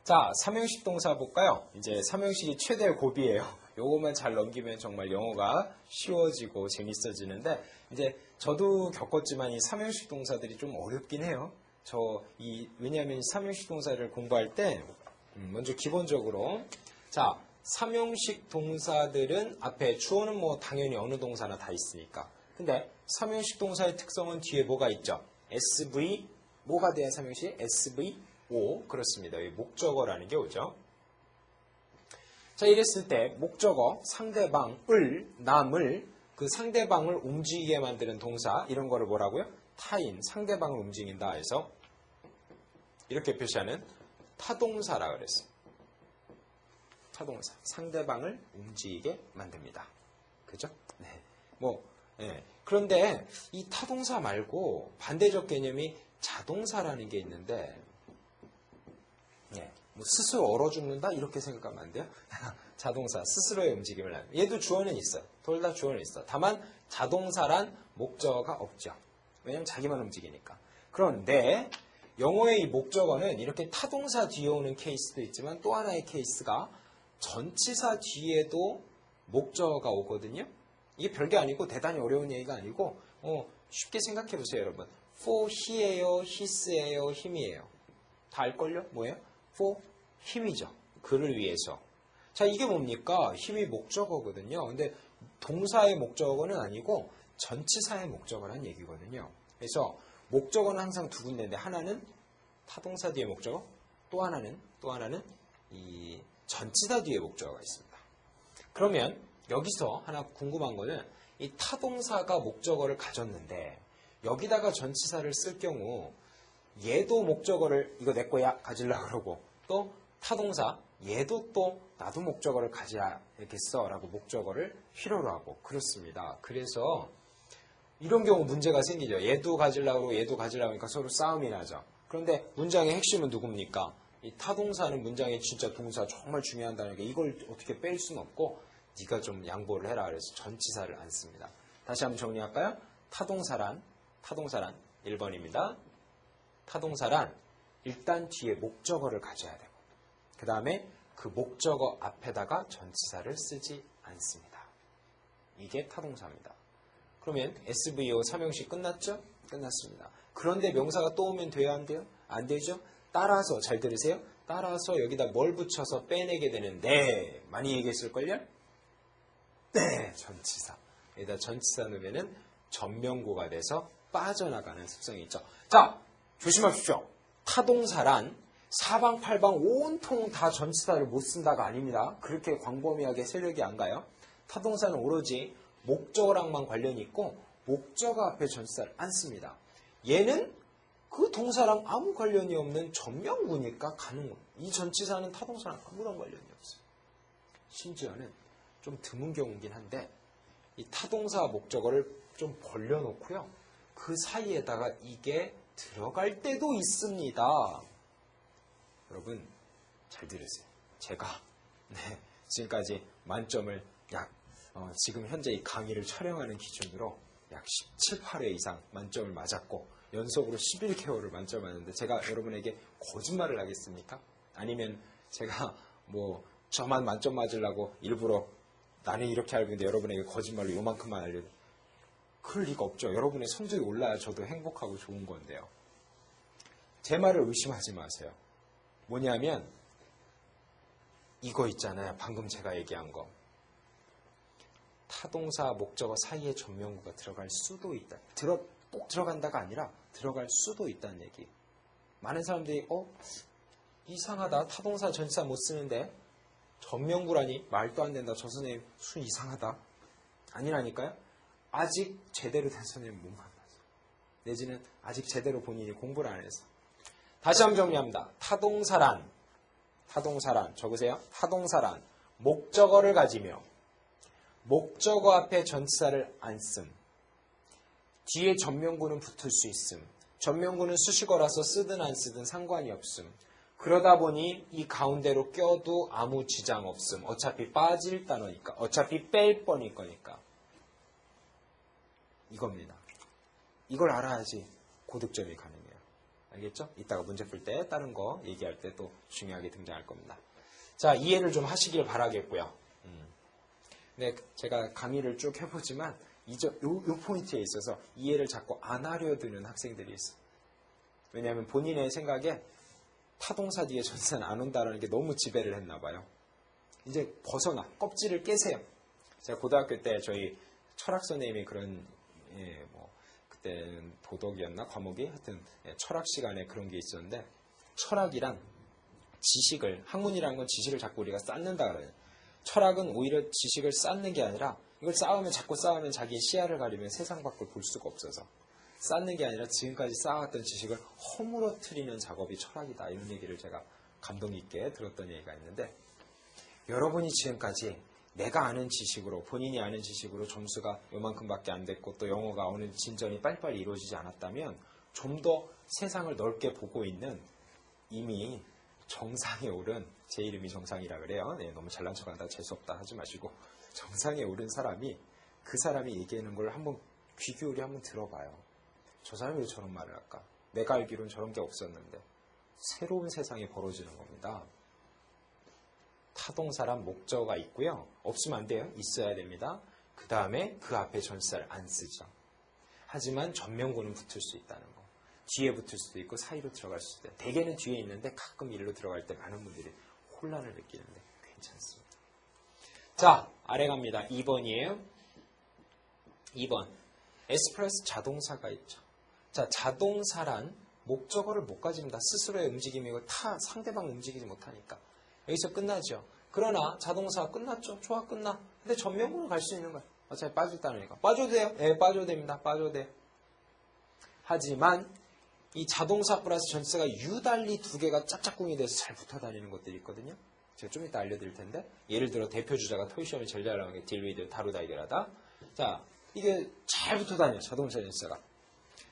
자, 삼형식 동사 볼까요? 이제 삼형식이 최대 고비예요. 요것만 잘 넘기면 정말 영어가 쉬워지고 재밌어지는데, 이제 저도 겪었지만 이 삼형식 동사들이 좀 어렵긴 해요. 왜냐하면 이 삼형식 동사를 공부할 때, 먼저 기본적으로, 자, 삼형식 동사들은 앞에 주어는 뭐 당연히 어느 동사나 다 있으니까. 근데 삼형식 동사의 특성은 뒤에 뭐가 있죠? SV, 뭐가 돼야 삼형식? SVO, 그렇습니다. 이 목적어라는 게 오죠. 자, 이랬을 때 목적어, 상대방을, 남을, 그 상대방을 움직이게 만드는 동사, 이런 거를 뭐라고요? 타인, 상대방을 움직인다 해서 이렇게 표시하는 타동사라 그랬어요. 타동사, 상대방을 움직이게 만듭니다. 그죠? 네. 그런데 이 타동사 말고 반대적 개념이 자동사라는 게 있는데, 스스로 얼어 죽는다? 이렇게 생각하면 안 돼요? 자동사, 스스로의 움직임을 하는. 얘도 주어는 있어요. 둘 다 주어는 있어. 다만 자동사란 목적어가 없죠. 왜냐면 자기만 움직이니까. 그런데 영어의 이 목적어는 이렇게 타동사 뒤에 오는 케이스도 있지만 또 하나의 케이스가 전치사 뒤에도 목적어가 오거든요. 이게 별게 아니고 대단히 어려운 얘기가 아니고 쉽게 생각해 보세요, 여러분. for he예요, his예요, him이에요. 다 알걸요? 뭐예요? for 힘이죠. 그를 위해서. 자, 이게 뭡니까? 힘이 목적어거든요. 근데 동사의 목적어는 아니고 전치사의 목적어라는 얘기거든요. 그래서 목적어는 항상 두 군데인데 하나는 타동사 뒤에 목적어, 또 하나는 이 전치사 뒤에 목적어가 있습니다. 그러면 여기서 하나 궁금한 거는 이 타동사가 목적어를 가졌는데 여기다가 전치사를 쓸 경우 얘도 목적어를 이거 내 거야 가지려고 그러고 또 타동사 얘도 또 나도 목적어를 가져야겠어 라고 목적어를 필요로 하고 그렇습니다. 그래서 이런 경우 문제가 생기죠. 얘도 가지려고 그러고 얘도 가지려고 하니까 서로 싸움이 나죠. 그런데 문장의 핵심은 누굽니까? 이 타동사는 문장의 진짜 동사 정말 중요한다는 게 이걸 어떻게 뺄 수는 없고 네가 좀 양보를 해라 그래서 전치사를 안 씁니다. 다시 한번 정리할까요? 타동사란 1번입니다. 타동사란 일단 뒤에 목적어를 가져야 되고 그 다음에 그 목적어 앞에다가 전치사를 쓰지 않습니다. 이게 타동사입니다. 그러면 SVO 삼형식 끝났죠? 끝났습니다. 그런데 명사가 또 오면 돼야 안 돼요? 안 되죠? 따라서 잘 들으세요. 따라서 여기다 뭘 붙여서 빼내게 되는데 많이 얘기했을걸요? 네, 전치사. 여기다 전치사 넣으면은 전명구가 돼서 빠져나가는 습성이 있죠. 자, 조심하십시오. 타동사란 사방팔방 온통 다 전치사를 못 쓴다가 아닙니다. 그렇게 광범위하게 세력이 안 가요. 타동사는 오로지 목적어랑만 관련이 있고 목적어 앞에 전치사를 안 씁니다. 얘는 그 동사랑 아무 관련이 없는 전명구니까 가능한. 이 전치사는 타동사랑 아무런 관련이 없어요. 심지어는 좀 드문 경우긴 한데 이 타동사 목적어를 좀 벌려놓고요. 그 사이에다가 이게 들어갈 때도 있습니다. 여러분 잘 들으세요. 제가 지금까지 만점을 지금 현재 이 강의를 촬영하는 기준으로 약 17, 8회 이상 만점을 맞았고 연속으로 11개월을 만점 맞았는데 제가 여러분에게 거짓말을 하겠습니까? 아니면 제가 저만 만점 맞으려고 일부러 나는 이렇게 알고 있는데 여러분에게 거짓말로 요만큼만 알려도 그럴 리가 없죠. 여러분의 성적이 올라야 저도 행복하고 좋은 건데요. 제 말을 의심하지 마세요. 뭐냐면 이거 있잖아요. 방금 제가 얘기한 거. 타동사 목적어 사이에 전명구가 들어갈 수도 있다. 꼭 들어간다가 아니라 들어갈 수도 있다는 얘기. 많은 사람들이 이상하다. 타동사 전치사 못 쓰는데 전명구라니 말도 안 된다. 저 선생님 순 이상하다. 아니라니까요. 아직 제대로 된 선생님 못 만나서. 내지는 아직 제대로 본인이 공부를 안 해서. 다시 한번 정리합니다. 타동사란 적으세요. 타동사란 목적어를 가지며 목적어 앞에 전치사를 안 씀. 뒤에 전명구는 붙을 수 있음. 전명구는 수식어라서 쓰든 안 쓰든 상관이 없음. 그러다 보니 이 가운데로 껴도 아무 지장 없음. 어차피 빠질 단어니까. 어차피 뺄 뻔일 거니까. 이겁니다. 이걸 알아야지 고득점이 가능해요. 알겠죠? 이따가 문제 풀 때 다른 거 얘기할 때 또 중요하게 등장할 겁니다. 자, 이해를 좀 하시길 바라겠고요. 네, 제가 강의를 쭉 해보지만 요 포인트에 있어서 이해를 자꾸 안 하려 드는 학생들이 있어요. 왜냐하면 본인의 생각에 타동사 뒤에 전치사는 안 온다는 게 너무 지배를 했나 봐요. 이제 벗어나, 껍질을 깨세요. 제가 고등학교 때 저희 철학 선생님이 그런, 그때는 도덕이었나? 과목이? 하여튼, 철학 시간에 그런 게 있었는데, 철학이란 지식을, 학문이라는 건 지식을 자꾸 우리가 쌓는다 그래요. 철학은 오히려 지식을 쌓는 게 아니라, 이걸 자꾸 쌓으면 자기의 시야를 가리면 세상 밖을 볼 수가 없어서, 쌓는 게 아니라 지금까지 쌓아왔던 지식을 허물어뜨리는 작업이 철학이다. 이런 얘기를 제가 감동 있게 들었던 얘기가 있는데, 여러분이 지금까지 내가 아는 지식으로, 본인이 아는 지식으로 점수가 요만큼밖에 안 됐고 또 영어가 어느 진전이 빨리빨리 이루어지지 않았다면 좀 더 세상을 넓게 보고 있는 이미 정상에 오른, 제 이름이 정상이라 그래요. 네, 너무 잘난 척한다, 재수없다 하지 마시고 정상에 오른 사람이 그 사람이 얘기하는 걸 한번 귀 기울여 한번 들어봐요. 저 사람이 왜 저런 말을 할까? 내가 알기로는 저런 게 없었는데 새로운 세상이 벌어지는 겁니다. 타동사란 목적어가 있고요. 없으면 안 돼요. 있어야 됩니다. 그 다음에 그 앞에 전치사를 안 쓰죠. 하지만 전면구는 붙을 수 있다는 거. 뒤에 붙을 수도 있고 사이로 들어갈 수도 있다. 대개는 뒤에 있는데 가끔 일로 들어갈 때 많은 분들이 혼란을 느끼는데 괜찮습니다. 자, 아래 갑니다. 2번이에요. 2번. S 플러스 자동사가 있죠. 자, 자동사란 목적어를 못 가집니다. 스스로의 움직임이고 상대방 움직이지 못하니까. 여기서 끝나죠. 그러나 자동사가 끝났죠. 좋아, 끝나. 근데 전면구로 갈 수 있는 거야. 어차피 빠졌다니까. 빠져도 돼요? 네, 빠져도 됩니다. 빠져도 돼요. 하지만 이 자동사 플러스 전치사가 유달리 두 개가 짝짝꿍이 돼서 잘 붙어 다니는 것들이 있거든요. 제가 좀 이따 알려드릴 텐데, 예를 들어 대표 주자가 토익시험에 제일 잘 나오는 게 딜 위드, 다루다, 해결하다. 자, 이게 잘 붙어 다녀요. 자동차 전치사가.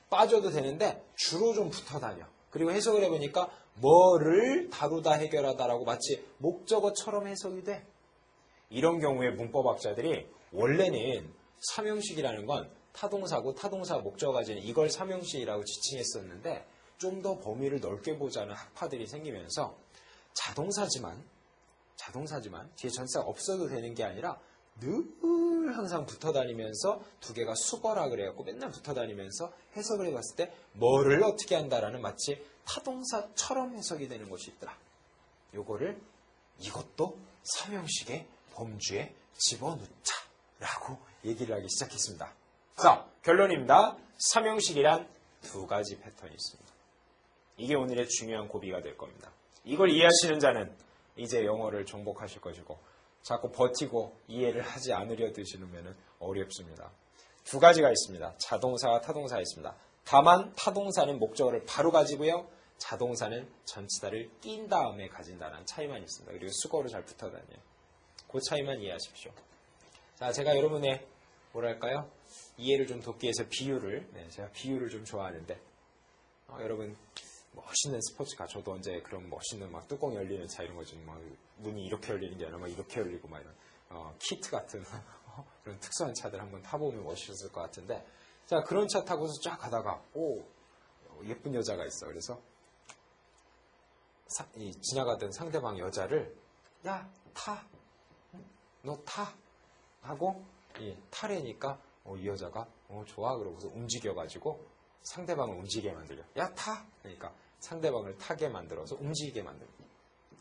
빠져도 되는데 주로 좀 붙어 다녀. 그리고 해석을 해보니까 뭐를 다루다, 해결하다라고 마치 목적어처럼 해석이 돼. 이런 경우에 문법학자들이 원래는 삼형식이라는 건 타동사고 타동사 목적어가 지는 이걸 삼형식이라고 지칭했었는데 좀 더 범위를 넓게 보자는 학파들이 생기면서 자동사지만 뒤에 전치사가 없어도 되는 게 아니라 늘 항상 붙어 다니면서 두 개가 수거라 그래갖고 맨날 붙어 다니면서 해석을 해봤을 때 뭐를 어떻게 한다라는 마치 타동사처럼 해석이 되는 것이 있더라. 요거를 이것도 삼형식의 범주에 집어넣자라고 얘기를 하기 시작했습니다. 자, 결론입니다. 삼형식이란 두 가지 패턴이 있습니다. 이게 오늘의 중요한 고비가 될 겁니다. 이걸 이해하시는 자는 이제 영어를 정복하실 것이고 자꾸 버티고 이해를 하지 않으려 드시면 어렵습니다. 두 가지가 있습니다. 자동사와 타동사가 있습니다. 다만 타동사는 목적어를 바로 가지고요. 자동사는 전치사를 낀 다음에 가진다는 차이만 있습니다. 그리고 수거로 잘 붙어 다녀요. 그 차이만 이해하십시오. 자, 제가 여러분의 뭐랄까요? 이해를 좀 돕기 위해서 비유를, 제가 비유를 좀 좋아하는데 여러분 멋있는 스포츠카, 저도 언제 그런 멋있는 막 뚜껑 열리는 차 이런 거 좀 막 문이 이렇게 열리는 게 아니라 막 이렇게 열리고 막 이런 키트 같은 그런 특수한 차들 한번 타보면 멋있을 것 같은데, 자, 그런 차 타고서 쫙 가다가 예쁜 여자가 있어. 그래서 지나가던 상대방 여자를 야, 타, 너 타 하고 타래니까 이 여자가 좋아 그러고서 움직여가지고 상대방을 움직이게 만들려. 야, 타! 그러니까 상대방을 타게 만들어서 움직이게 만들고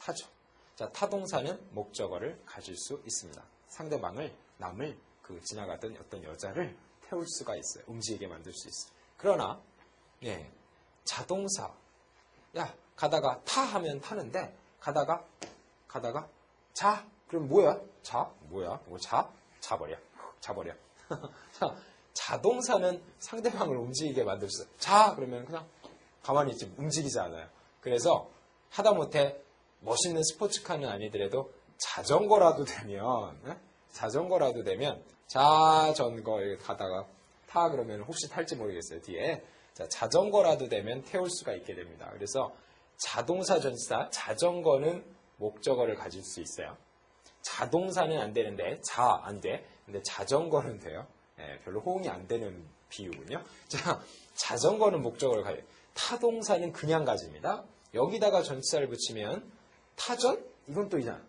타죠. 자, 타동사는 목적어를 가질 수 있습니다. 상대방을, 남을, 지나가던 어떤 여자를 태울 수가 있어요. 움직이게 만들 수 있어요. 그러나 자동사, 야, 가다가 타 하면 타는데 가다가 자, 그럼 뭐야? 자, 뭐야? 자버려. 자, 자동사는 상대방을 움직이게 만들 수 있어요. 자, 그러면 그냥 가만히 있지 움직이지 않아요. 그래서 하다못해 멋있는 스포츠카는 아니더라도 자전거라도 되면 자전거 가다가 타 그러면 혹시 탈지 모르겠어요. 뒤에. 자, 자전거라도 되면 태울 수가 있게 됩니다. 그래서 자동사 전치사 자전거는 목적어를 가질 수 있어요. 자동사는 안 되는데 안 돼. 근데 자전거는 돼요. 별로 호응이 안 되는 비유군요. 자, 자전거는 목적어를 가요. 타동사는 그냥 가집니다. 여기다가 전치사를 붙이면 타전? 이건 또 이잖아.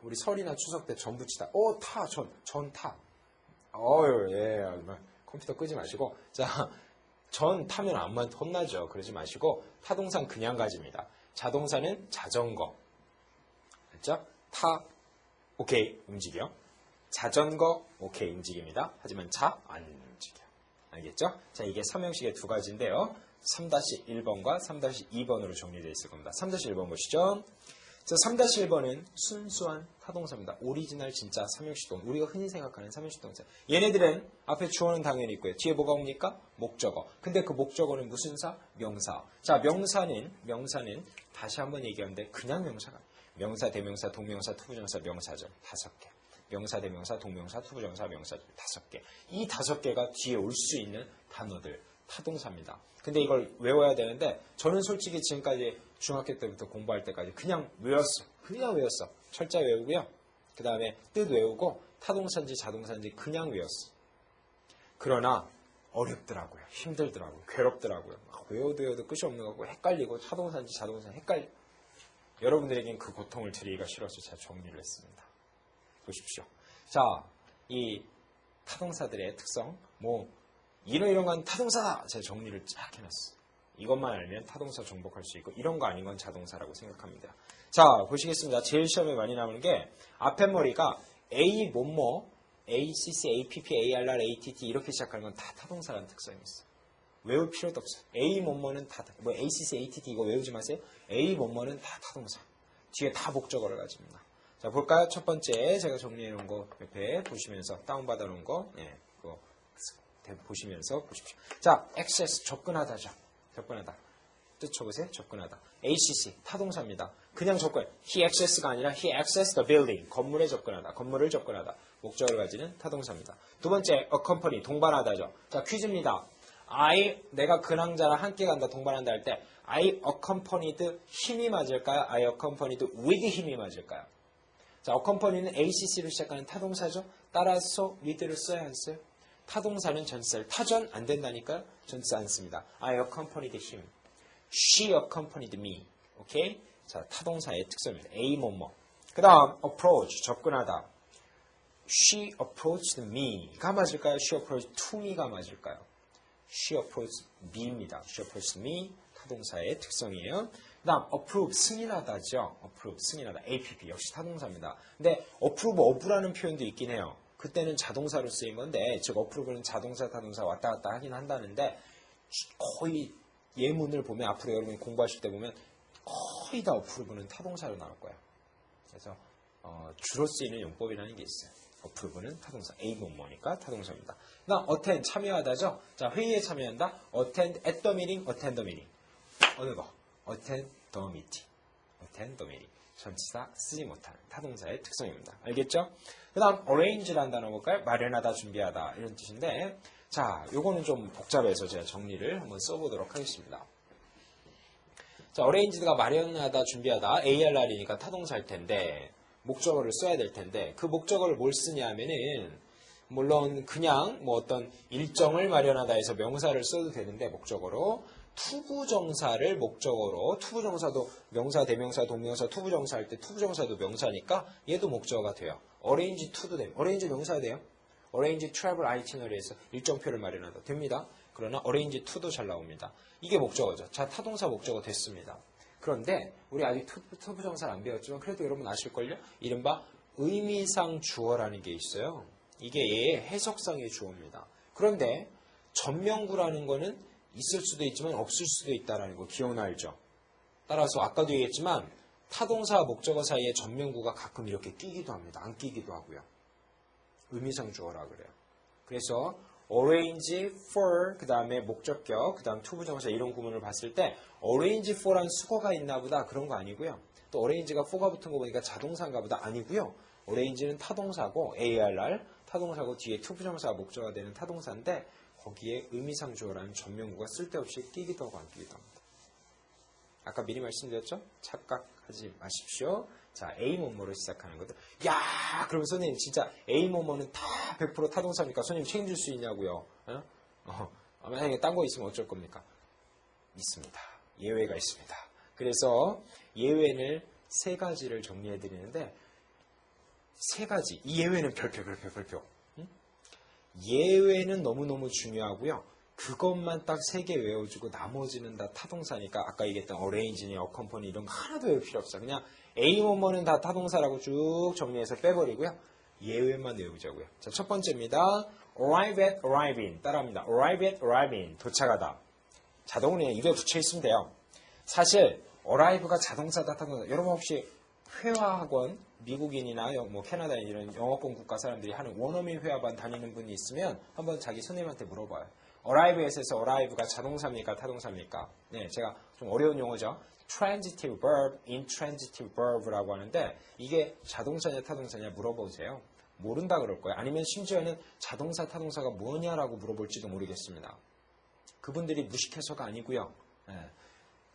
우리 설이나 추석 때 전 붙이다. 전 타. 예. 컴퓨터 끄지 마시고. 자, 전 타면 아무만 혼나죠. 그러지 마시고 타동사는 그냥 가집니다. 자동사는 자전거. 알죠? 타, 오케이, 움직여. 자전거, 오케이, 움직입니다. 하지만 차, 안 움직여. 알겠죠? 자, 이게 삼형식의 두 가지인데요. 3-1번과 3-2번으로 정리되어 있을 겁니다. 3-1번 보시죠. 자, 3-1번은 순수한 타동사입니다. 오리지널 진짜 삼형식 동사. 우리가 흔히 생각하는 삼형식 동사. 얘네들은 앞에 주어는 당연히 있고요. 뒤에 뭐가 옵니까? 목적어. 근데 그 목적어는 무슨 사? 명사. 자, 명사는 다시 한번 얘기하는데 그냥 명사가 아니에요. 명사, 대명사, 동명사, 투부정사, 명사절 5개. 명사, 대명사, 동명사, 투부정사, 명사절 5개. 이 5개가 뒤에 올 수 있는 단어들, 타동사입니다. 근데 이걸 외워야 되는데 저는 솔직히 지금까지 중학교 때부터 공부할 때까지 그냥 외웠어. 철자 외우고요. 그 다음에 뜻 외우고 타동사인지 자동사인지 그냥 외웠어. 그러나 어렵더라고요. 힘들더라고요. 괴롭더라고요. 막 외워도 끝이 없는 거고 헷갈리고 타동사인지 자동사인지 헷갈려. 여러분들에겐 그 고통을 드리기가 싫어서 제가 정리를 했습니다. 보십시오. 자, 이 타동사들의 특성, 이런 건 타동사다! 제가 정리를 쫙 해놨어요. 이것만 알면 타동사 정복할 수 있고 이런 거 아닌 건 자동사라고 생각합니다. 자, 보시겠습니다. 제일 시험에 많이 나오는 게 앞에 머리가 A, 뭐뭐, ACC, APP, ARR, ATT 이렇게 시작하는 건 다 타동사라는 특성이 있어요. 외울 필요도 없어요. A, 뭐뭐는 다, ACC, ATT 이거 외우지 마세요. A, 뭐뭐는 다 타동사. 뒤에 다 목적어를 가집니다. 자, 볼까요? 첫 번째 제가 정리해 놓은 거 옆에 보시면서 다운받아 놓은 거, 그거 보시면서 보십시오. 자, access, 접근하다죠. 접근하다. 뜻 쳐보세요. 접근하다. ACC, 타동사입니다. 그냥 접근. He access가 아니라 he accessed the building. 건물에 접근하다. 건물을 접근하다. 목적어를 가지는 타동사입니다. 두 번째, accompany, 동반하다죠. 자, 퀴즈입니다. 내가 근황자랑 함께 간다, 동반한다 할 때 I accompanied 힘이 맞을까요? I accompanied with 힘이 맞을까요? 자, accompany는 ACC로 시작하는 타동사죠. 따라서 with를 써야 안 써요? 타동사는 전치사를 타전 안 된다니까요. 전치사 안 씁니다. I accompanied him. She accompanied me. 오케이? 자, 타동사의 특성입니다. A 뭐뭐. 그 다음 approach, 접근하다. She approached me가 맞을까요? She approached to me가 맞을까요? She approached me입니다. She approached me, 타동사의 특성이에요. 그 다음 approve, 승인하다죠. approve, 승인하다. APP, 역시 타동사입니다. 근데 approve, of라는 표현도 있긴 해요. 그때는 자동사로 쓰인 건데, 즉 approve는 자동사, 타동사 왔다 갔다 하긴 한다는데 거의 예문을 보면 앞으로 여러분이 공부하실 때 보면 거의 다 approve는 타동사로 나올 거예요. 그래서 주로 쓰이는 용법이라는 게 있어요. approve는 타동사, A 뭐뭐니까 타동사입니다. 그 다음 attend, 참여하다죠. 자, 회의에 참여한다. attend at the meeting, attend the meeting. 어느 거? attend the meeting. attend the meeting. 전치사 쓰지 못하는 타동사의 특성입니다. 알겠죠? 그 다음 arrange라는 단어 볼까요? 마련하다, 준비하다 이런 뜻인데 자, 요거는 좀 복잡해서 제가 정리를 한번 써보도록 하겠습니다. 자, arrange가 마련하다, 준비하다 ARR이니까 타동사일 텐데 목적어를 써야 될 텐데 그 목적어를 뭘 쓰냐 하면은 물론 그냥 어떤 일정을 마련하다 해서 명사를 써도 되는데 목적어로 투부정사를 목적어로 투부정사도 명사, 대명사, 동명사, 투부정사 할 때 투부정사도 명사니까 얘도 목적어가 돼요. arrange to도 돼요. arrange 명사가 돼요. arrange travel itinerary에서 일정표를 마련하다 됩니다. 그러나 arrange to도 잘 나옵니다. 이게 목적어죠. 자, 타동사 목적어 됐습니다. 그런데 우리 아직 투부정사를 안 배웠지만 그래도 여러분 아실걸요? 이른바 의미상 주어라는 게 있어요. 이게 얘의 해석상의 주어입니다. 그런데 전명구라는 거는 있을 수도 있지만 없을 수도 있다는 거 기억나 알죠? 따라서 아까도 얘기했지만 타동사와 목적어 사이에 전명구가 가끔 이렇게 끼기도 합니다. 안 끼기도 하고요. 의미상 주어라 그래요. 그래서 arrange for 그 다음에 목적격 그 다음 투부정사 이런 구문을 봤을 때 arrange for란 수거가 있나 보다 그런 거 아니고요. 또 arrange가 for가 붙은 거 보니까 자동사인가 보다 아니고요. arrange는 타동사고 ARR 타동사고 뒤에 투부정사가 목적어가 되는 타동사인데 거기에 의미상 주어라는 전명구가 쓸데없이 끼기도 하고 안 끼기도 합니다. 아까 미리 말씀드렸죠? 착각하지 마십시오. 자, A 뭐뭐로 시작하는 것들. 야, 그럼 선생님 진짜 A 뭐뭐는 다 100% 타동사입니까? 선생님 책임질 수 있냐고요? 만약에 딴 거 있으면 어쩔 겁니까? 있습니다. 예외가 있습니다. 그래서 예외를 세 가지를 정리해 드리는데 세 가지. 이 예외는 별표. 예외는 너무너무 중요하고요. 그것만 딱 세 개 외워주고 나머지는 다 타동사니까 아까 얘기했던 arrange니, accompany 이런 거 하나도 외울 필요 없어요. 그냥 A 뭐뭐는 다 타동사라고 쭉 정리해서 빼버리고요. 예외만 외우자고요. 자, 첫 번째입니다. arrive at, arrive in. 따라합니다. arrive at, arrive in. 도착하다. 자동으로 그냥 입에 붙여 있으면 돼요. 사실 arrive가 자동사다 타동사. 여러분 혹시 회화학원 미국인이나 뭐 캐나다인 이런 영어권 국가 사람들이 하는 원어민 회화반 다니는 분이 있으면 한번 자기 선생님한테 물어봐요. arrive에서 arrive가 자동사입니까? 타동사입니까? 네, 제가 좀 어려운 용어죠. transitive verb, intransitive verb라고 하는데 이게 자동사냐 타동사냐 물어보세요. 모른다 그럴 거예요. 아니면 심지어는 자동사 타동사가 뭐냐라고 물어볼지도 모르겠습니다. 그분들이 무식해서가 아니고요. 네,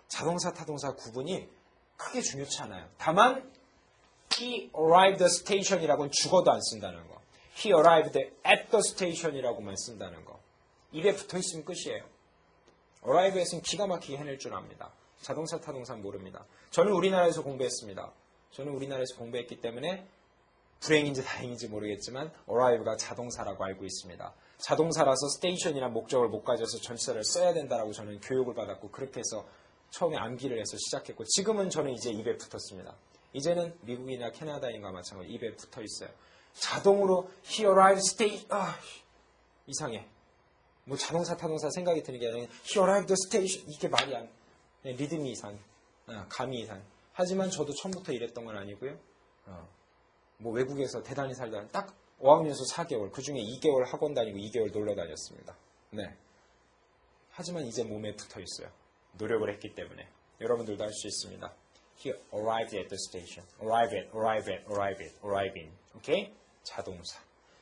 자동사 타동사 구분이 크게 중요치 않아요. 다만 he arrived the station이라고는 죽어도 안 쓴다는 거. he arrived at the station이라고만 쓴다는 거. 입에 붙어있으면 끝이에요. arrive에서는 기가 막히게 해낼 줄 압니다. 자동사 타동사 모릅니다. 저는 우리나라에서 공부했습니다. 저는 우리나라에서 공부했기 때문에 불행인지 다행인지 모르겠지만 arrive가 자동사라고 알고 있습니다. 자동사라서 station이란 목적을 못 가져서 전치사를 써야 된다라고 저는 교육을 받았고 그렇게 해서 처음에 암기를 해서 시작했고 지금은 저는 이제 입에 붙었습니다. 이제는 미국이나 캐나다인과 마찬가지로 입에 붙어 있어요. 자동으로 he arrived station 이상해. 뭐 자동사 타동사 생각이 드는 게 아니라 he arrived the station 이게 말이 안 리듬이 이상해. 감이 이상해. 하지만 저도 처음부터 이랬던 건 아니고요. 뭐 외국에서 대단히 살다 딱 어학연수 4개월 그중에 2개월 학원 다니고 2개월 놀러 다녔습니다. 네. 하지만 이제 몸에 붙어 있어요. 노력을 했기 때문에 여러분들도 할 수 있습니다. He arrived at the station. Arrive at, arrive at, arrive at, arrive in. 오케이? 자동사.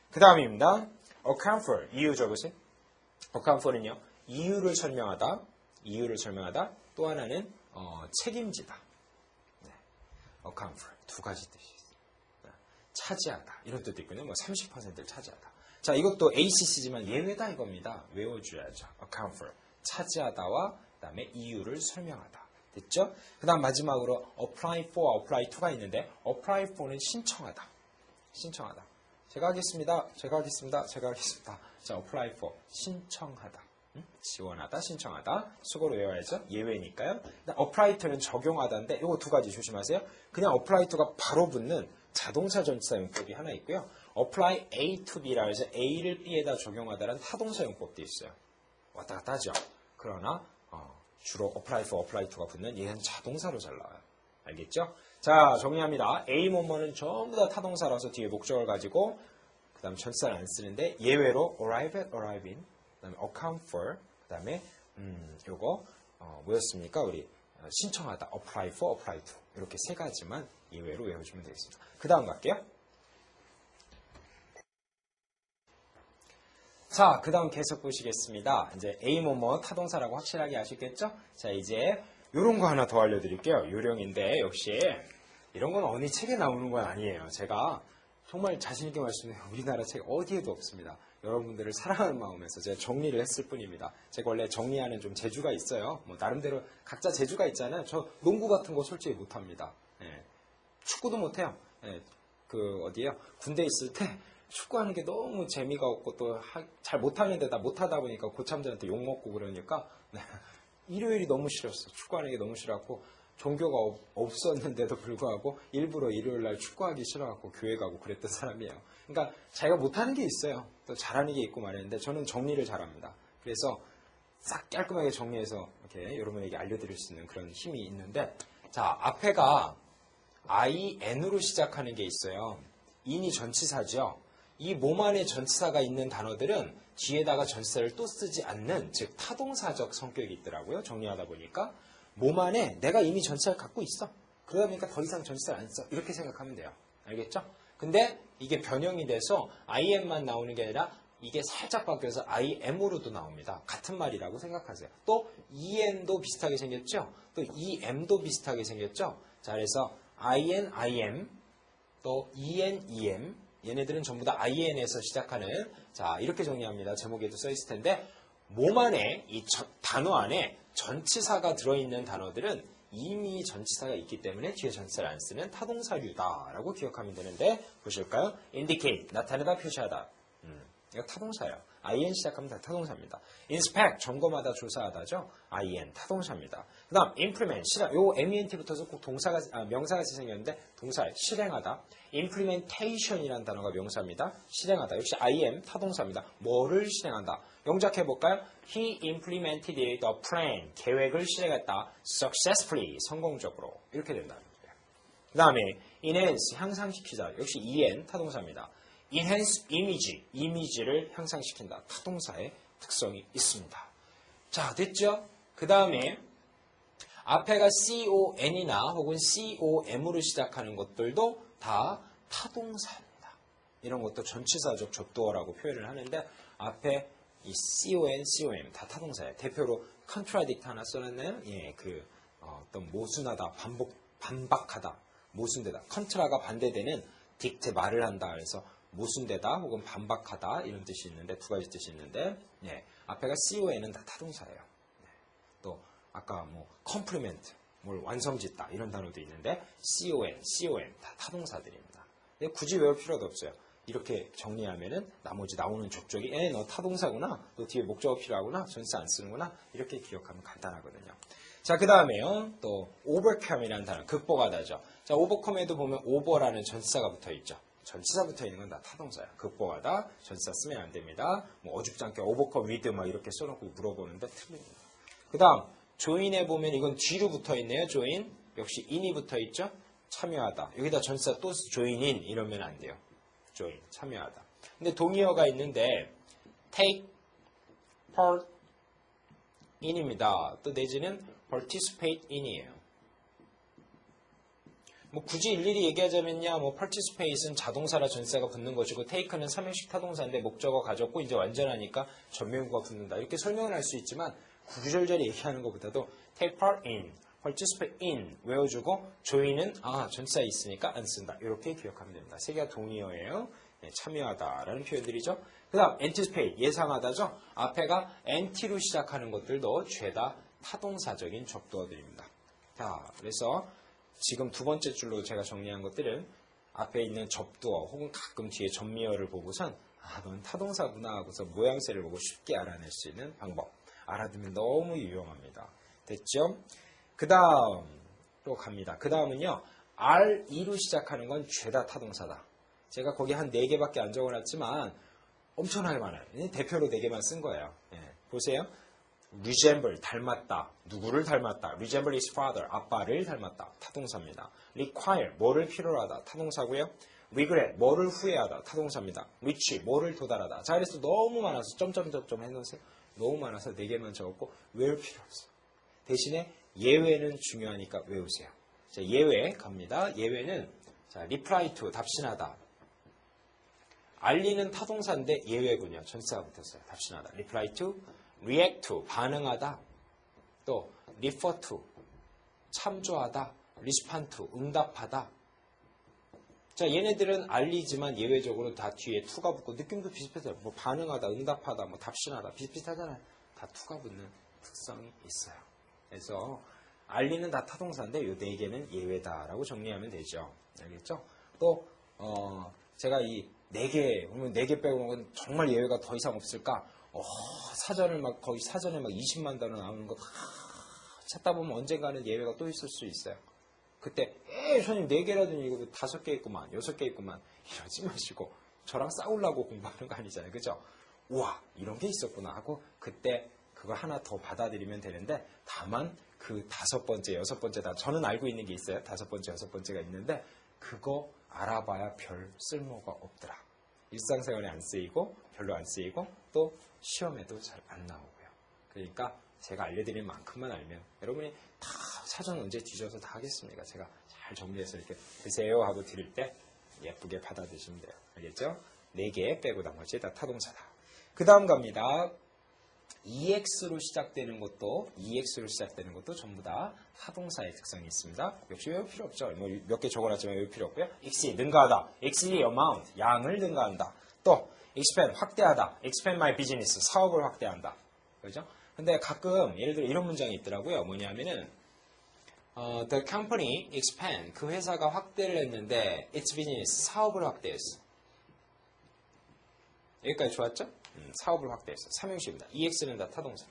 그 다음입니다. account for. 이유 적으세요. account for는요. 이유를 설명하다. 이유를 설명하다. 또 하나는 책임지다. 네. account for. 두 가지 뜻이 있어요. 네. 차지하다. 이런 뜻도 있군요. 뭐 30%를 차지하다. 자, 이것도 ACC지만 예외다 이겁니다. 외워줘야죠. account for. 차지하다와 그 다음에 이유를 설명하다. 됐죠? 그 다음 마지막으로 apply for, apply to가 있는데 apply for는 신청하다. 신청하다. 제가 하겠습니다. 제가 하겠습니다. 제가 하겠습니다. 자, apply for. 신청하다. 지원하다, 신청하다. 수고로 외워야죠. 예외니까요. apply to는 적용하다인데 이거 두 가지 조심하세요. 그냥 apply to가 바로 붙는 자동사 전치사 용법이 하나 있고요. apply A to B라 해서 A를 B에다 적용하다라는 타동사 용법도 있어요. 왔다 갔다 하죠. 그러나 주로 apply for, apply to가 붙는 얘는 자동사로 잘 나와요. 알겠죠? 자, 정리합니다. A 뭐뭐는 전부 다 타동사라서 뒤에 목적을 가지고 그 다음 전치사를 안 쓰는데 예외로 arrive at, arrive in, 그 다음에 account for, 그 다음에 요거 뭐였습니까? 우리 신청하다, apply for, apply to 이렇게 세 가지만 예외로 외워주면 되겠습니다. 그 다음 갈게요. 자, 그 다음 계속 보시겠습니다. 이제 A 뭐뭐 타동사라고 확실하게 아시겠죠? 자, 이제 요런 거 하나 더 알려드릴게요. 요령인데 역시 이런 건 어느 책에 나오는 건 아니에요. 제가 정말 자신있게 말씀드려요. 우리나라 책 어디에도 없습니다. 여러분들을 사랑하는 마음에서 제가 정리를 했을 뿐입니다. 제가 원래 정리하는 좀 재주가 있어요. 뭐 나름대로 각자 재주가 있잖아요. 저 농구 같은 거 솔직히 못합니다. 예. 축구도 못해요. 예. 그 어디에요? 군대 있을 때 축구하는 게 너무 재미가 없고 또 잘 못하는데 다 못하다 보니까 고참들한테 욕먹고 그러니까 일요일이 너무 싫었어. 축구하는 게 너무 싫었고 종교가 없었는데도 불구하고 일부러 일요일날 축구하기 싫어갖고 교회 가고 그랬던 사람이에요. 그러니까 자기가 못하는 게 있어요. 또 잘하는 게 있고 말했는데 저는 정리를 잘합니다. 그래서 싹 깔끔하게 정리해서 이렇게 여러분에게 알려드릴 수 있는 그런 힘이 있는데 자, 앞에가 IN으로 시작하는 게 있어요. in이 전치사죠. 이 몸 안에 전치사가 있는 단어들은 뒤에다가 전치사를 또 쓰지 않는 즉 타동사적 성격이 있더라고요. 정리하다 보니까 몸 안에 내가 이미 전치사를 갖고 있어. 그러다 보니까 더 이상 전치사를 안 써. 이렇게 생각하면 돼요. 알겠죠? 근데 이게 변형이 돼서 IM만 나오는 게 아니라 이게 살짝 바뀌어서 IM으로도 나옵니다. 같은 말이라고 생각하세요. 또 EN도 비슷하게 생겼죠? 또 EM도 비슷하게 생겼죠? 자, 그래서 IN, IM, 또 EN, EM 얘네들은 전부 다 IN에서 시작하는 자 이렇게 정리합니다. 제목에도 써있을 텐데 몸 안에 이 단어 안에 전치사가 들어있는 단어들은 이미 전치사가 있기 때문에 뒤에 전치사를 안 쓰는 타동사류다라고 기억하면 되는데 보실까요? indicate, 나타내다, 표시하다. 이거 타동사예요. in 시작하면 다 타동사입니다. inspect, 점검하다, 조사하다죠. in, 타동사입니다. 그 다음 implement, 실행. 요 ment부터서 꼭 명사같이 생겼는데 동사, 실행하다. implementation이라는 단어가 명사입니다. 실행하다. 역시 im, 타동사입니다. 뭐를 실행한다? 영작해볼까요? He implemented the plan, 계획을 실행했다. successfully, 성공적으로. 이렇게 된다는 거예요. 그 다음에 enhance, 향상시키다. 역시 en, 타동사입니다. enhance image, 이미지를 향상시킨다. 타동사의 특성이 있습니다. 자, 됐죠? 그 다음에 앞에가 con이나 혹은 com으로 시작하는 것들도 다 타동사입니다. 이런 것도 전치사적 접두어라고 표현을 하는데 앞에 이 con, 다 타동사예요. 대표로 contradict 하나 써놨나요? 예, 어떤 모순하다, 반박하다, 모순되다. contra가 반대되는 dict, 말을 한다. 그래서 모순되다 혹은 반박하다 이런 뜻이 있는데 두 가지 뜻이 있는데 예, 앞에가 con은 다 타동사예요. 예, 또 아까 뭐 compliment, 뭘 완성짓다 이런 단어도 있는데 con 다 타동사들입니다. 근데 굳이 외울 필요도 없어요. 이렇게 정리하면은 나머지 나오는 족족이 너 타동사구나, 너 뒤에 목적어 필요하구나, 전치사 안 쓰는구나 이렇게 기억하면 간단하거든요. 자, 그 다음에요 또 overcome이라는 단어, 극복하다죠. 자, overcome에도 보면 over라는 전치사가 붙어있죠. 전치사 붙어 있는 건 다 타동사야. 극복하다, 전치사 쓰면 안 됩니다. 뭐 어줍지 않게 overcome with 막 이렇게 써놓고 물어보는데 틀립니다. 그 다음 join에 보면 이건 뒤로 붙어 있네요. join 역시 in이 붙어 있죠. 참여하다. 여기다 전치사 또 join in 이러면 안 돼요. join 참여하다. 근데 동의어가 있는데 take part in입니다. 또 내지는 participate in이에요. 뭐 굳이 일일이 얘기하자면요, 뭐 participate은 자동사라 전치사가 붙는 것이고 take는 삼형식 타동사인데 목적어 가졌고 이제 완전하니까 전면구가 붙는다. 이렇게 설명을 할 수 있지만 구구절절히 얘기하는 것보다도 take part in, participate in 외워주고 join은 전치사에 있으니까 안 쓴다. 이렇게 기억하면 됩니다. 세 개가 동의어예요. 네, 참여하다라는 표현들이죠. 그 다음 anticipate, 예상하다죠. 앞에가 ant로 시작하는 것들도 죄다 타동사적인 접두어들입니다. 자, 그래서 지금 두 번째 줄로 제가 정리한 것들은 앞에 있는 접두어 혹은 가끔 뒤에 전미어를 보고선 넌 타동사구나 하고서 모양새를 보고 쉽게 알아낼 수 있는 방법. 알아두면 너무 유용합니다. 됐죠? 그 다음로 갑니다. 그 다음은요. R2로 시작하는 건 죄다 타동사다. 제가 거기 한 4개밖에 안 적어놨지만 엄청나게 많아요. 대표로 4개만 쓴 거예요. 예, 보세요. resemble, 닮았다. 누구를 닮았다. resemble his father, 아빠를 닮았다. 타동사입니다. require, 뭐를 필요로 하다. 타동사고요. regret, 뭐를 후회하다. 타동사입니다. reach, 뭐를 도달하다. 자, 그래서 너무 많아서 점점점점 해놓으세요. 너무 많아서 4개만 적었고 외울 필요 없어요. 대신에 예외는 중요하니까 외우세요. 자, 예외 갑니다. 예외는 자, reply to, 답신하다. 알리는 타동사인데 예외군요. 전치사가 붙었어요. 답신하다. reply to, react to, 반응하다. 또 refer to, 참조하다. respond to, 응답하다. 자, 얘네들은 알리지만 예외적으로 다 뒤에 to가 붙고 느낌도 비슷해요. 뭐 반응하다, 응답하다, 뭐 답신하다 비슷비슷하잖아요. 다 to가 붙는 특성이 있어요. 그래서 알리는 다 타동사인데 요 4개는 예외다라고 정리하면 되죠. 알겠죠? 또 제가 이 4개, 그러면 4개 빼고는 정말 예외가 더 이상 없을까? 사전을 거의 사전에 20만 단어 나오는 거 찾다 보면 언젠가는 예외가 또 있을 수 있어요. 그때 선생님 4개라더니 이거 5개 있구만, 6개 있구만 이러지 마시고 저랑 싸우려고 공부하는 거 아니잖아요. 그죠? 우와, 이런 게 있었구나 하고 그때 그걸 하나 더 받아들이면 되는데 다만 그 5번째, 6번째 저는 알고 있는 게 있어요. 5번째, 6번째가 있는데 그거 알아봐야 별 쓸모가 없더라. 일상생활에 안 쓰이고 별로 안 쓰이고 또 시험에도 잘 안 나오고요. 그러니까 제가 알려드린 만큼만 알면 여러분이 다 사전 언제 뒤져서 다 하겠습니까? 제가 잘 정리해서 이렇게 드세요 하고 드릴 때 예쁘게 받아 드시면 돼요. 알겠죠? 4개 빼고 나머지 다 타동사다. 그 다음 갑니다. EX로 시작되는 것도 전부 다 타동사의 특성이 있습니다. 역시 외울 필요 없죠. 몇 개 적어놨지만 외울 필요 없고요. exceed, 능가하다. exceed amount, 양을 능가한다. 또 expand, 확대하다. expand my business, 사업을 확대한다. 그죠? 근데 가끔 예를 들어 이런 문장이 있더라고요. 뭐냐면은 the company expand 그 회사가 확대를 했는데 its business 사업을 확대했어. 여기까지 좋았죠? 사업을 확대했어. 삼형식입니다. EX는 다 타동사.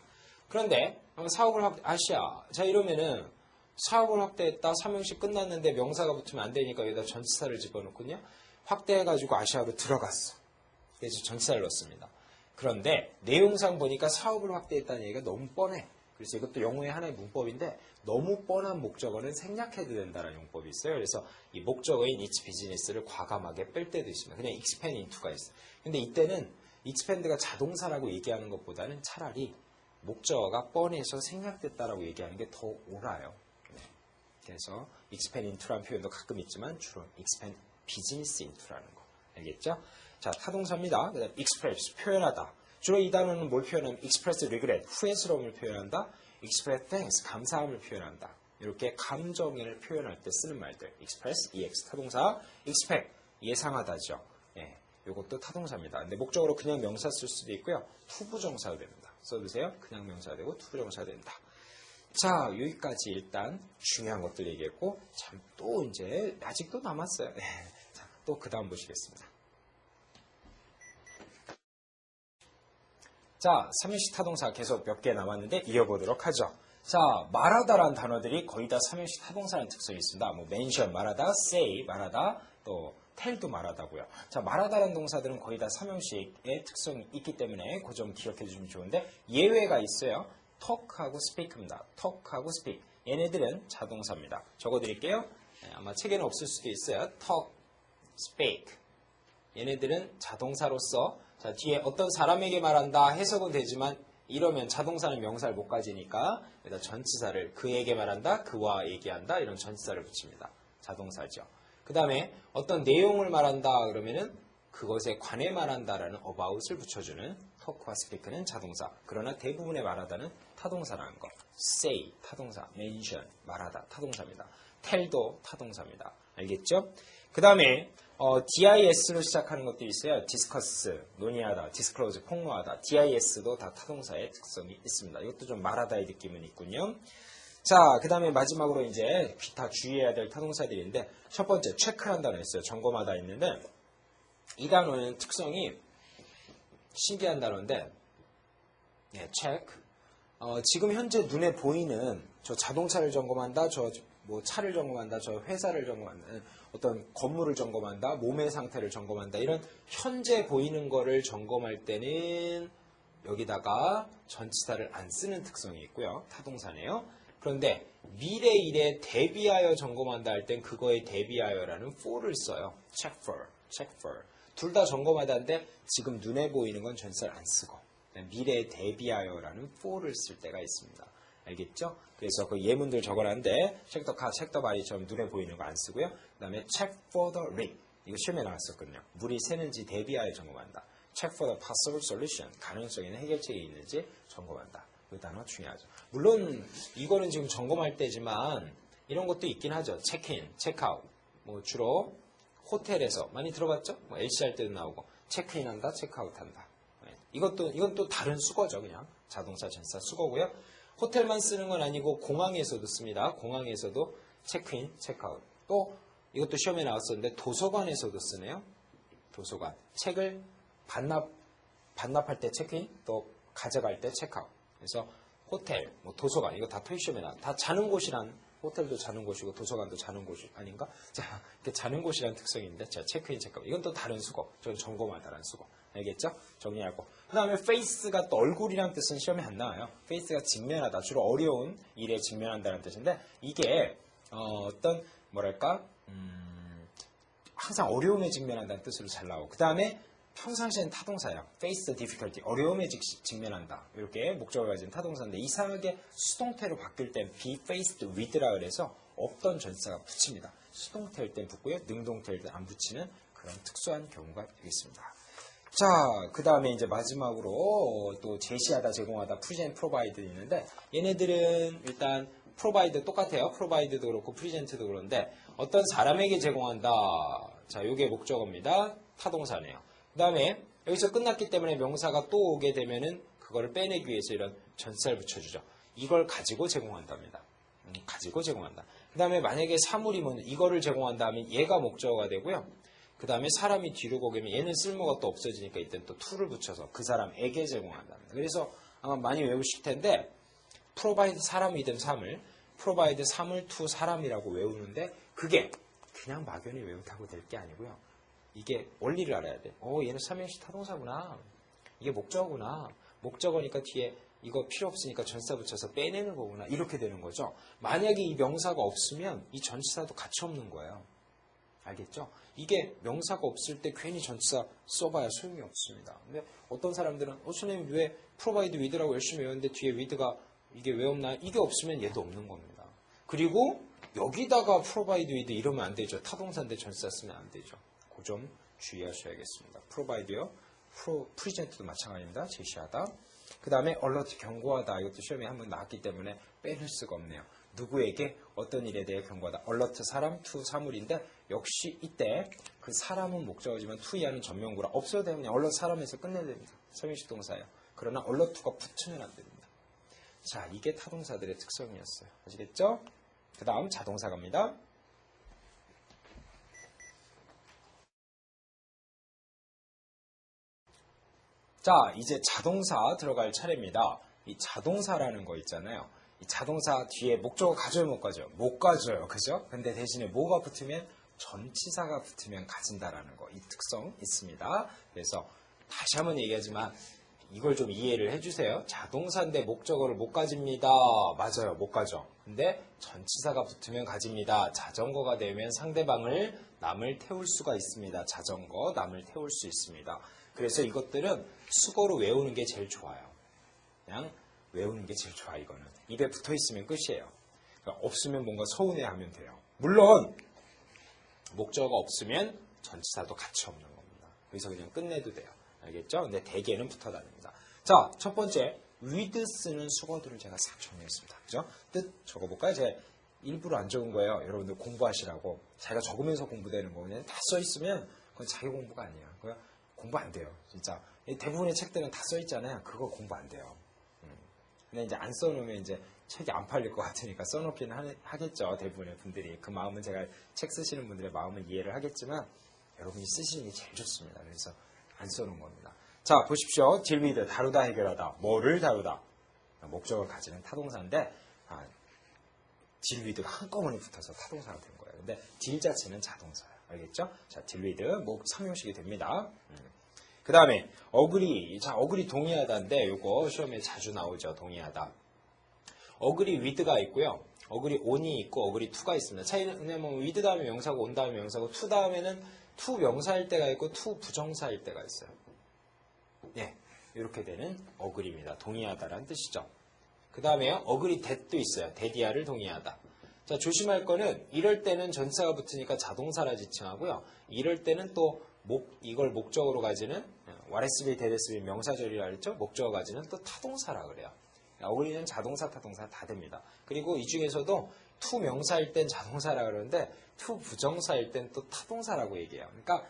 그런데 사업을 아시아. 자 이러면은 사업을 확대했다. 삼형식 끝났는데 명사가 붙으면 안 되니까 여기다 전치사를 집어넣거든요. 확대해가지고 아시아로 들어갔어. 그래서 전치사를 넣습니다. 그런데 내용상 보니까 사업을 확대했다는 얘기가 너무 뻔해. 그래서 이것도 영어의 하나의 문법인데 너무 뻔한 목적어는 생략해도 된다는 용법이 있어요. 그래서 이 목적어인 its business를 과감하게 뺄 때도 있습니다. 그냥 expand into가 있어요. 근데 이때는 expand가 자동사라고 얘기하는 것보다는 차라리 목적어가 뻔해서 생략됐다라고 얘기하는 게 더 옳아요. 네. 그래서 expand into라는 표현도 가끔 있지만 주로 expand business into라는 거. 알겠죠? 자, 타동사입니다. 그 다음 express, 표현하다. 주로 이 단어는 뭘 표현하면 express regret, 후회스러움을 표현한다. express thanks, 감사함을 표현한다. 이렇게 감정을 표현할 때 쓰는 말들. express, ex, 타동사. expect, 예상하다죠. 예, 이것도 타동사입니다. 근데 목적으로 그냥 명사 쓸 수도 있고요. 투부정사도 됩니다. 써두세요. 그냥 명사가 되고 투부정사가 된다. 자, 여기까지 일단 중요한 것들 얘기했고, 참 또 이제 아직도 남았어요. 예. 자, 또 그 다음 보시겠습니다. 자, 삼형식 타동사 계속 몇 개 남았는데 이어보도록 하죠. 자, 말하다라는 단어들이 거의 다 삼형식 타동사라는 특성이 있습니다. 뭐 mention, 말하다, say, 말하다, 또 tell도 말하다고요. 자, 말하다라는 동사들은 거의 다 삼형식의 특성이 있기 때문에 그 점 기억해 주시면 좋은데 예외가 있어요. talk하고 speak입니다. talk하고 speak. 얘네들은 자동사입니다. 적어드릴게요. 네, 아마 책에는 없을 수도 있어요. talk, speak. 얘네들은 자동사로서 자, 뒤에 어떤 사람에게 말한다 해석은 되지만 이러면 자동사는 명사를 못 가지니까 여기다 전치사를 그에게 말한다, 그와 얘기한다 이런 전치사를 붙입니다. 자동사죠. 그 다음에 어떤 내용을 말한다 그러면은 그것에 관해 말한다라는 about을 붙여주는 talk와 speak는 자동사. 그러나 대부분의 말하다는 타동사라는 것. say, 타동사. mention, 말하다, 타동사입니다. tell도 타동사입니다. 알겠죠? 그 다음에 dis로 시작하는 것들이 있어요. discuss, 논의하다, disclose, 폭로하다. dis도 다 타동사의 특성이 있습니다. 이것도 좀 말하다의 느낌은 있군요. 자, 그 다음에 마지막으로 이제 다 주의해야 될 타동사들인데 첫 번째, 체크라는 단어 있어요. 점검하다 있는데 이 단어는 특성이 신기한 단어인데 네, 체크. 지금 현재 눈에 보이는 저 자동차를 점검한다, 저 뭐 차를 점검한다, 저 회사를 점검한다, 어떤 건물을 점검한다, 몸의 상태를 점검한다 이런 현재 보이는 거를 점검할 때는 여기다가 전치사를 안 쓰는 특성이 있고요. 타동사네요. 그런데 미래 일에 대비하여 점검한다 할 땐 그거에 대비하여라는 for를 써요. check for, check for. 둘 다 점검하다인데 지금 눈에 보이는 건 전치사를 안 쓰고 미래에 대비하여라는 for를 쓸 때가 있습니다. 알겠죠? 그래서 그 예문들 적어놨는데 check the car, check the body처럼 눈에 보이는 거 안 쓰고요. 그 다음에 check for the leak. 이거 시험에 나왔었거든요. 물이 새는지 대비하여 점검한다. check for the possible solution. 가능성 있는 해결책이 있는지 점검한다. 그 단어 중요하죠. 물론 이거는 지금 점검할 때지만 이런 것도 있긴 하죠. 체크인, 체크아웃. 뭐 주로 호텔에서 많이 들어봤죠? 뭐 LC 할 때도 나오고 체크인한다, 체크아웃한다. 이건 또 다른 수거죠. 그냥 자동차 전치사 수거고요. 호텔만 쓰는 건 아니고 공항에서도 씁니다. 공항에서도 체크인, 체크아웃. 또 이것도 시험에 나왔었는데 도서관에서도 쓰네요. 도서관. 책을 반납할 때 체크인, 또 가져갈 때 체크아웃. 그래서 호텔, 뭐 도서관 이거 다 토익 시험에 나와. 다 자는 곳이란 호텔도 자는 곳이고 도서관도 자는 곳이 아닌가? 자, 이렇게 자는 곳이라는 특성인데 자, 체크인, 체크아웃. 이건 또 다른 수거. 저는 점검하다라는 수거. 알겠죠? 정리하고. 그 다음에 face가 또 얼굴이라는 뜻은 시험에 안 나와요. face가 직면하다. 주로 어려운 일에 직면한다는 뜻인데 이게 어떤 뭐랄까 항상 어려움에 직면한다는 뜻으로 잘 나오고 그 다음에 평상시엔 타동사예요. face the difficulty. 어려움에 직면한다. 이렇게 목적을 가진 타동사인데 이상하게 수동태로 바뀔 땐 be faced with라 그래서 없던 전치사가 붙입니다. 수동태일 땐 붙고요. 능동태일 땐 안 붙이는 그런 특수한 경우가 되겠습니다. 자, 그 다음에 이제 마지막으로 또 제시하다, 제공하다, present, provide 있는데 얘네들은 일단 provide 똑같아요. provide도 그렇고 present도 그런데 어떤 사람에게 제공한다. 자, 요게 목적어입니다. 타동사네요. 그 다음에 여기서 끝났기 때문에 명사가 또 오게 되면은 그거를 빼내기 위해서 이런 전치사를 붙여주죠. 이걸 가지고 제공한답니다. 가지고 제공한다. 그 다음에 만약에 사물이면 이거를 제공한다면 얘가 목적어가 되고요. 그 다음에 사람이 뒤로 거기면 얘는 쓸모가 또 없어지니까 이때는 또 to를 붙여서 그 사람에게 제공한답니다. 그래서 아마 많이 외우실 텐데 provide 사람이든 삶을 provide 삶을 to 사람이라고 외우는데 그게 그냥 막연히 외우다고 될 게 아니고요. 이게 원리를 알아야 돼. 얘는 삼형식 타동사구나. 이게 목적어구나. 목적어니까 뒤에 이거 필요 없으니까 전치사 붙여서 빼내는 거구나. 이렇게 되는 거죠. 만약에 이 명사가 없으면 이 전치사도 같이 없는 거예요. 알겠죠? 이게 명사가 없을 때 괜히 전치사 써봐야 소용이 없습니다. 근데 어떤 사람들은 선생님 왜 provide with라고 열심히 외웠는데 뒤에 with가 이게 왜 없나? 이게 없으면 얘도 없는 겁니다. 그리고 여기다가 provide with 이러면 안 되죠. 타동사인데 전치사 쓰면 안 되죠. 그 점 주의하셔야겠습니다. provide요. present도 마찬가지입니다. 제시하다. 그 다음에 alert 경고하다. 이것도 시험에 한번 나왔기 때문에 빼낼 수가 없네요. 누구에게 어떤 일에 대해 경고하다. alert 사람, to 사물인데 역시 이때 그 사람은 목적어지만 to 이하는 전명구라 없어도 되면 alert 사람에서 끝내야 됩니다. 삼형식 동사예요. 그러나 alert to가 붙으면 안 됩니다. 자, 이게 타동사들의 특성이었어요. 아시겠죠? 그 다음 자동사 갑니다. 자, 이제 자동사 들어갈 차례입니다. 이 자동사라는 거 있잖아요. 이 자동사 뒤에 목적어 가져요, 못 가져요? 못 가져요. 그죠? 근데 대신에 뭐가 붙으면 전치사가 붙으면 가진다라는 거. 이 특성 있습니다. 그래서 다시 한번 얘기하지만 이걸 좀 이해를 해주세요. 자동사인데 목적어를 못 가집니다. 맞아요. 못 가져. 근데 전치사가 붙으면 가집니다. 자전거가 되면 상대방을 남을 태울 수가 있습니다. 자전거, 남을 태울 수 있습니다. 그래서 이것들은 수거로 외우는 게 제일 좋아요. 그냥 외우는 게 제일 좋아 이거는. 입에 붙어있으면 끝이에요. 그러니까 없으면 뭔가 서운해하면 돼요. 물론 목적어가 없으면 전치사도 같이 없는 겁니다. 그래서 그냥 끝내도 돼요. 알겠죠? 근데 대개는 붙어 다닙니다. 자, 첫 번째 with 쓰는 수거들을 제가 싹 정리했습니다. 그죠? 뜻 적어볼까요? 제가 일부러 안 적은 거예요. 여러분들 공부하시라고. 자기가 적으면서 공부되는 거 그냥 다 써있으면 그건 자기 공부가 아니에요. 그거 공부 안 돼요. 진짜. 대부분의 책들은 다 써있잖아요. 그거 공부 안 돼요. 근데 이제 안 써놓으면 이제 책이 안 팔릴 것 같으니까 써놓기는 하겠죠. 대부분의 분들이. 그 마음은 제가 책 쓰시는 분들의 마음은 이해를 하겠지만 여러분이 쓰시는 게 제일 좋습니다. 그래서 안 써놓은 겁니다. 자, 보십시오. deal with, 다루다, 해결하다. 뭐를 다루다? 목적을 가지는 타동사인데 deal with가 한꺼번에 붙어서 타동사가 된 거예요. 근데 deal 자체는 자동사예요. 알겠죠? 자, deal with, 뭐 3형식이 됩니다. 그 다음에 agree. 자, agree 동의하다인데 요거 시험에 자주 나오죠. 동의하다. agree with가 있고요. agree on이 있고 agree to가 있습니다. 차이는 그냥 뭐 with 다음에 명사고 on 다음에 명사고 to 다음에는 to 명사일 때가 있고 to 부정사일 때가 있어요. 예, 이렇게 되는 agree입니다. 동의하다라는 뜻이죠. 그 다음에 agree that도 있어요. that이야를 동의하다. 자, 조심할 거는 이럴 때는 전치사가 붙으니까 자동사라 지칭하고요. 이럴 때는 또 이걸 목적으로 가지는 와레스비, 데레스비 명사절이라 그랬죠? 목적어 가지는 또 타동사라 그래요. 어그리는 자동사, 타동사 다 됩니다. 그리고 이 중에서도 to 명사일 땐 자동사라 그러는데 to 부정사일 땐 또 타동사라고 얘기해요. 그러니까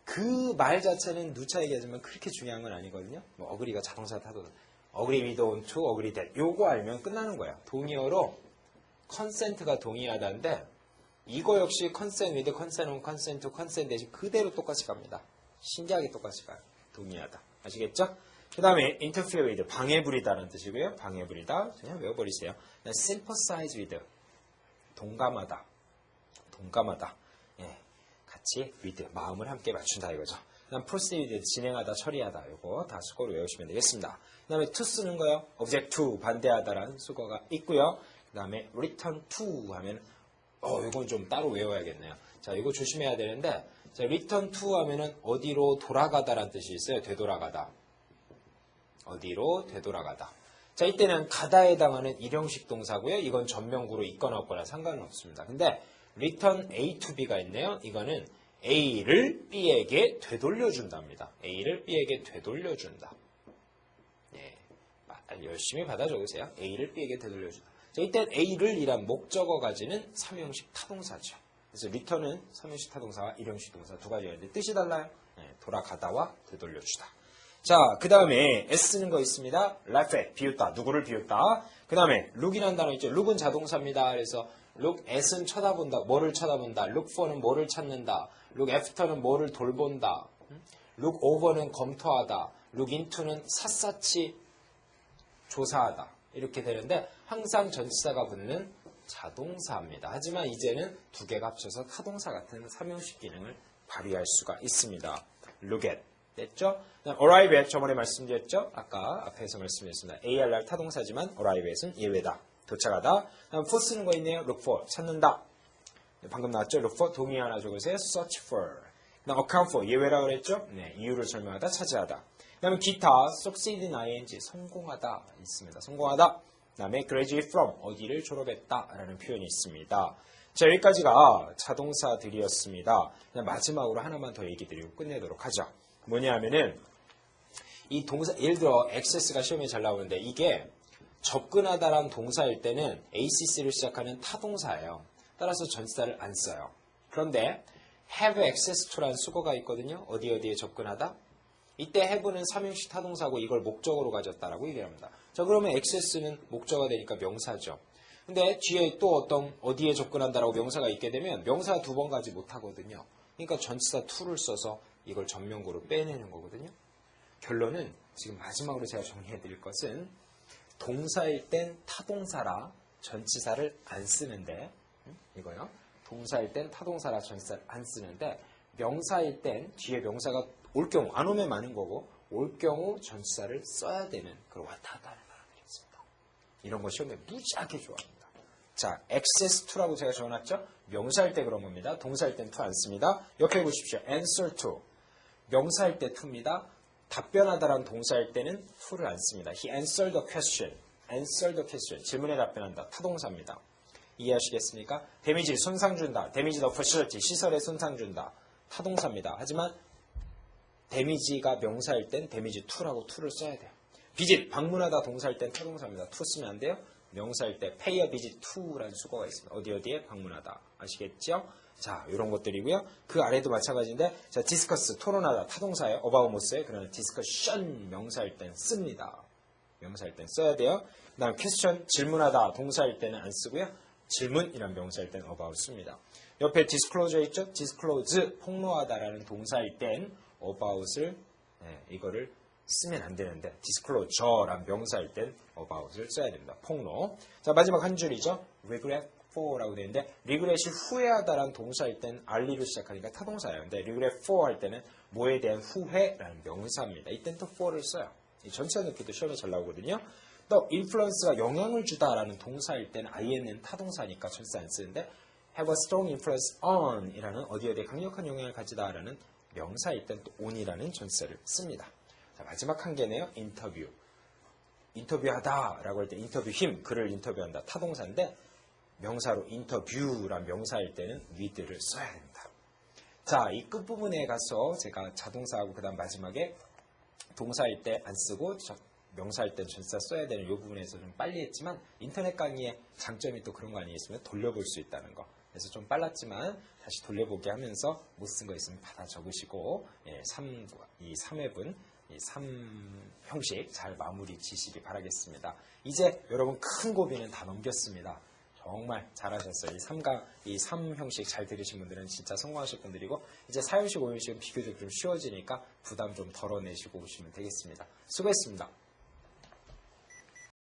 그 말 자체는 누차 얘기하지만 그렇게 중요한 건 아니거든요. 뭐 어그리가 자동사, 타동사. agree with on to, agree that. 요거 알면 끝나는 거예요. 동의어로 consent가 동의하다인데 이거 역시 consent with, consent on, consent to, consent 대신 그대로 똑같이 갑니다. 신기하게 똑같이 가요. 동의하다. 아시겠죠? 그 다음에 interfere with, 방해 부리다라는 뜻이고요. 방해 부리다. 그냥 외워버리세요. sympathize with, 동감하다. 동감하다. 예, 같이 with, 마음을 함께 맞춘다 이거죠. 그 다음 proceed with, 진행하다, 처리하다. 이거 다 수거로 외우시면 되겠습니다. 그 다음에 to 쓰는 거요. object to, 반대하다라는 수거가 있고요. 그 다음에 return to 하면 이건 좀 따로 외워야겠네요. 자, 이거 조심해야 되는데, 자, return to 하면은 어디로 돌아가다라는 뜻이 있어요. 되돌아가다. 어디로 되돌아가다. 자, 이때는 가다에 해당하는 일형식 동사고요. 이건 전명구로 있거나 없거나 상관은 없습니다. 근데 return A to B가 있네요. 이거는 A를 B에게 되돌려준답니다. A를 B에게 되돌려준다. 네, 열심히 받아 적으세요. A를 B에게 되돌려준다. 자, 이때 A를 이란 목적어 가지는 3형식 타동사죠. 그래서 return은 3형식 타동사와 1형식 동사 두 가지가 있는데 뜻이 달라요. 네, 돌아가다와 되돌려주다. 자, 그 다음에 S는 거 있습니다. laugh, 비웃다. 누구를 비웃다. 그 다음에 look이라는 단어 있죠. look은 자동사입니다. 그래서 look at은 쳐다본다. 뭐를 쳐다본다. look for는 뭐를 찾는다. look after는 뭐를 돌본다. look over는 검토하다. look into는 샅샅이 조사하다. 이렇게 되는데 항상 전치사가 붙는 자동사입니다. 하지만 이제는 두 개가 합쳐서 타동사 같은 삼형식 기능을 발휘할 수가 있습니다. look at. 됐죠? arrive at 저번에 말씀드렸죠? 아까 앞에서 말씀드렸습니다. ARR 타동사지만 arrive at은 예외다. 도착하다. 다음 for 쓰는 거 있네요. look for 찾는다. 방금 나왔죠? look for 동의 하나 적으세요. search for. 그다음 account for 예외라고 그랬죠? 네, 이유를 설명하다, 차지하다. 그다음에 기타 succeed in ing 성공하다 있습니다. 성공하다. 그다음에 graduate from 어디를 졸업했다라는 표현이 있습니다. 자, 여기까지가 자동사들이었습니다. 그냥 마지막으로 하나만 더 얘기 드리고 끝내도록 하죠. 뭐냐 하면은 이 동사 예를 들어 access가 시험에 잘 나오는데 이게 접근하다라는 동사일 때는 ACC를 시작하는 타동사예요. 따라서 전치사를 안 써요. 그런데 have access to라는 수거가 있거든요. 어디에 접근하다. 이때 have는 삼형식 타동사고 이걸 목적으로 가졌다라고 얘기합니다. 자, 그러면 access는 목적어가 되니까 명사죠. 근데 뒤에 또 어디에 접근한다라고 명사가 있게 되면 명사 두 번 가지 못하거든요. 그러니까 전치사 to를 써서 이걸 전면구로 빼내는 거거든요. 결론은 지금 마지막으로 제가 정리해드릴 것은 동사일 땐 타동사라 전치사를 안 쓰는데 이거요. 동사일 땐 타동사라 전치사를 안 쓰는데 명사일 땐 뒤에 명사가 올 경우 안 오면 많은 거고 올 경우 전치사를 써야 되는 그런 왔다 갔다 하는 말들이 있습니다. 이런 거 시험에 무지하게 좋아합니다. 자, access to라고 제가 적어놨죠? 명사일 때 그런 겁니다. 동사일 땐 to 안 씁니다. 옆에 보십시오. answer to. 명사일 때 to입니다. 답변하다라는 동사일 때는 to를 안 씁니다. He answered the question. answer the question. 질문에 답변한다. 타동사입니다. 이해하시겠습니까? 데미지를 손상 준다. 데미지 the facility. 시설에 손상 준다. 타동사입니다. 하지만 데미지가 명사일 땐 데미지 to라고 to를 써야 돼요. 비짓, 방문하다 동사일 땐 타동사입니다. to 쓰면 안 돼요. 명사일 때 pay a visit to라는 수거가 있습니다. 어디에 방문하다. 아시겠죠? 자, 이런 것들이고요. 그 아래도 마찬가지인데, 자, discuss, 토론하다, 타동사예요. about 못 써요. 그러나 discussion, 명사일 땐 씁니다. 명사일 땐 써야 돼요. 그 다음 question, 질문하다, 동사일 때는 안 쓰고요. 질문이란 명사일 땐 about 씁니다. 옆에 disclosure 있죠? disclose, 폭로하다라는 동사일 땐 about을, 이거를 쓰면 안 되는데, disclosure란 명사일 땐 about을 써야 됩니다. 폭로. 자, 마지막 한 줄이죠. regret for라고 되는데 regret이 후회하다라는 동사일 땐 r로 시작하니까 타동사예요. 근데 regret for 할 때는 뭐에 대한 후회라는 명사입니다. 이땐 또 for를 써요. 이 전치사 느낌도 시험에 잘 나오거든요. 또 influence가 영향을 주다라는 동사일 때는 ing는 타동사니까 전치사 안 쓰는데 have a strong influence on 이라는 어디에 대해 강력한 영향을 가지다라는 명사일 땐 또 on이라는 전치사를 씁니다. 자, 마지막 한 개네요. 인터뷰. 인터뷰하다라고 할 때 인터뷰 힘, 그를 인터뷰한다. 타동사인데 명사로 인터뷰란 명사일 때는 with를 써야 됩니다. 자, 이 끝부분에 가서 제가 자동사하고 그 다음 마지막에 동사일 때 안 쓰고 명사일 때 전치사 써야 되는 이 부분에서 좀 빨리 했지만 인터넷 강의의 장점이 또 그런 거 아니겠습니까? 돌려볼 수 있다는 거. 그래서 좀 빨랐지만 다시 돌려보기 하면서 못 쓴 거 있으면 받아 적으시고 이 3회분 이 3형식 잘 마무리 지시기 바라겠습니다. 이제 여러분 큰 고비는 다 넘겼습니다. 정말 잘하셨어요. 이 3형식 잘 들으신 분들은 진짜 성공하실 분들이고 이제 4형식, 5형식은 비교적 좀 쉬워지니까 부담 좀 덜어내시고 오시면 되겠습니다. 수고했습니다.